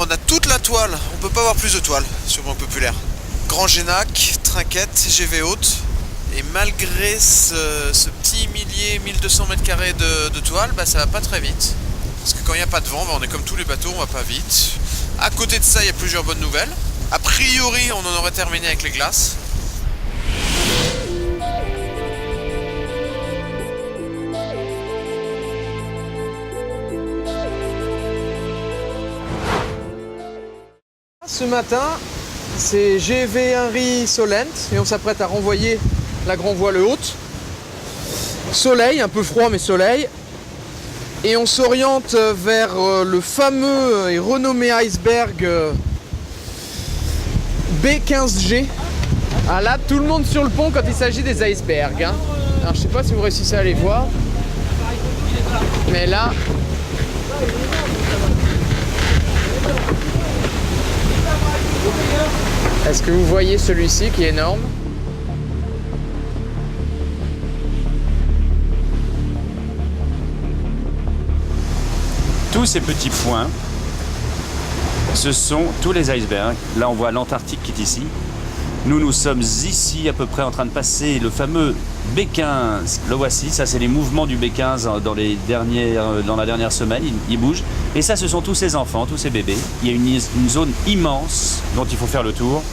on a toute la toile, on peut pas avoir plus de toile sur Banque Populaire. Grand Génac, Trinquette, GV Haute. Et malgré ce petit 1200 mètres carrés de toile, bah, ça va pas très vite. Parce que quand il n'y a pas de vent, bah, on est comme tous les bateaux, on va pas vite. À côté de ça, il y a plusieurs bonnes nouvelles. A priori, on en aurait terminé avec les glaces. Ce matin, c'est GV Henry Solent et on s'apprête à renvoyer la grand voile haute. Soleil, un peu froid mais soleil. Et on s'oriente vers le fameux et renommé iceberg B15G. Ah là, tout le monde sur le pont quand il s'agit des icebergs. Hein. Alors je sais pas si vous réussissez à les voir. Mais là... Est-ce que vous voyez celui-ci qui est énorme? Tous ces petits points, ce sont tous les icebergs. Là, on voit l'Antarctique qui est ici. Nous sommes ici à peu près en train de passer le fameux B15. Le voici, ça c'est les mouvements du B15 dans la dernière semaine, il bouge. Et ça, ce sont tous ces enfants, tous ces bébés. Il y a une zone immense dont il faut faire le tour.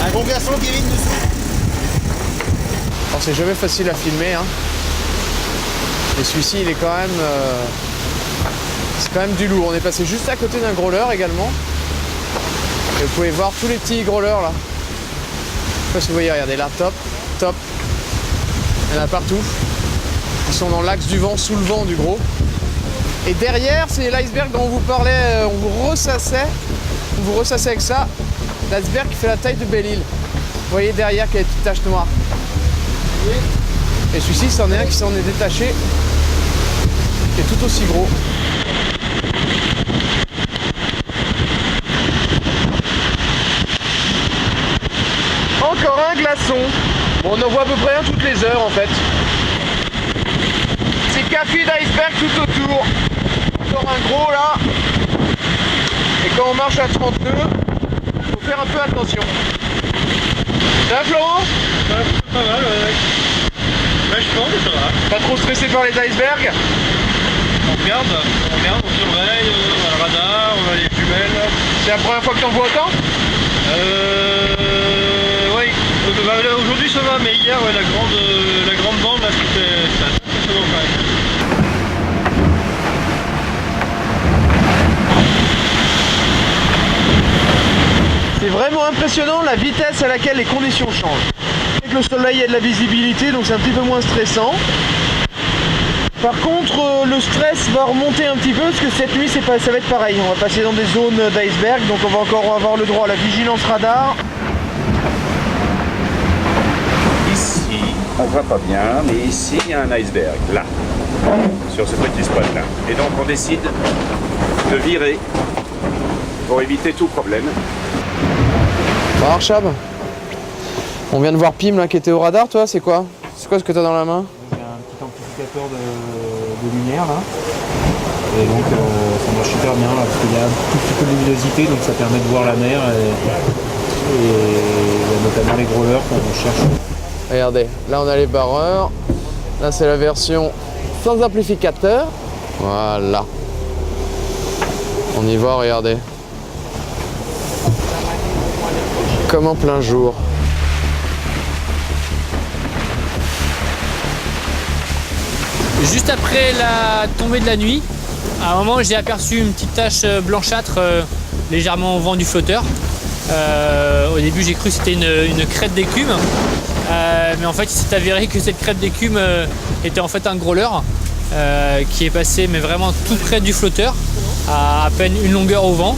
Un gros glaçon, Kevin, dessous. Alors c'est jamais facile à filmer. Hein. Et celui-ci, il est quand même... c'est quand même du lourd. On est passé juste à côté d'un growler également. Et vous pouvez voir tous les petits growlers là. Je sais pas si vous voyez, regardez là, top, top. Il y en a partout. Ils sont dans l'axe du vent, sous le vent du gros. Et derrière, c'est l'iceberg dont on vous parlait, on vous ressassait avec ça. L'iceberg qui fait la taille de Belle-Île. Vous voyez derrière qu'il y a des petites taches noires. Et celui-ci, c'en est un qui s'en est détaché, qui est tout aussi gros. Encore un glaçon. Bon, on en voit à peu près un toutes les heures en fait. C'est café d'iceberg tout autour. Encore un gros là. Et quand on marche à 32, faut faire un peu attention. Ça va Florent? Pas mal, ouais. Ouais, je pense que ça va. Pas trop stressé par les icebergs? On regarde, on surveille, on a le radar, on a les jumelles. C'est la première fois que t'en vois autant? Oui. Aujourd'hui ça va, mais hier, ouais, la grande bande, là, c'était impressionnant quand même. C'est vraiment impressionnant la vitesse à laquelle les conditions changent. Avec le soleil, il y a de la visibilité, donc c'est un petit peu moins stressant. Par contre, le stress va remonter un petit peu, parce que cette nuit, ça va être pareil. On va passer dans des zones d'iceberg, donc on va encore avoir le droit à la vigilance radar. Ici, on voit pas bien, mais ici, il y a un iceberg, là, sur ce petit spot-là. Et donc, on décide de virer pour éviter tout problème. Bon, Archab, on vient de voir Pim là qui était au radar, toi, c'est quoi? C'est quoi ce que tu as dans la main? J'ai un petit amplificateur de lumière là. Et donc ça marche super bien là, parce qu'il y a un tout petit peu de luminosité, donc ça permet de voir la mer et notamment les growlers qu'on cherche. Regardez, là on a les barreurs. Là c'est la version sans amplificateur. Voilà. On y va, regardez. Comme en plein jour. Juste après la tombée de la nuit, à un moment j'ai aperçu une petite tache blanchâtre légèrement au vent du flotteur. Au début j'ai cru que c'était une crête d'écume, mais en fait il s'est avéré que cette crête d'écume était en fait un growler qui est passé mais vraiment tout près du flotteur, à peine une longueur au vent,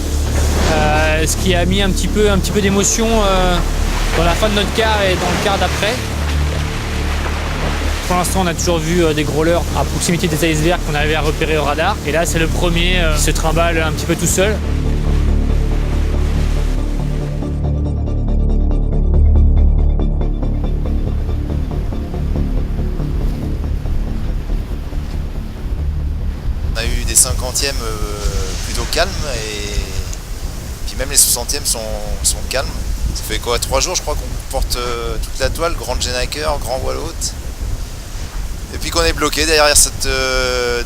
ce qui a mis un petit peu d'émotion dans la fin de notre quart et dans le quart d'après. Pour l'instant, on a toujours vu des growlers à proximité des icebergs qu'on arrivait à repérer au radar. Et là, c'est le premier qui se trimballe un petit peu tout seul. On a eu des 50e plutôt calmes même les 60e sont calmes. Ça fait quoi, 3 jours je crois qu'on porte toute la toile, grande Genaker, grand voile haute. Et puis qu'on est bloqué derrière cette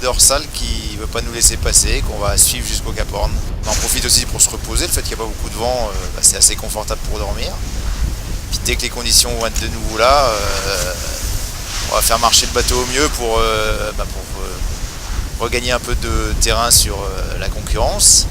dorsale qui ne veut pas nous laisser passer, qu'on va suivre jusqu'au Cap Horn. On en profite aussi pour se reposer, le fait qu'il n'y a pas beaucoup de vent, c'est assez confortable pour dormir. Puis dès que les conditions vont être de nouveau là, on va faire marcher le bateau au mieux pour regagner un peu de terrain sur la concurrence.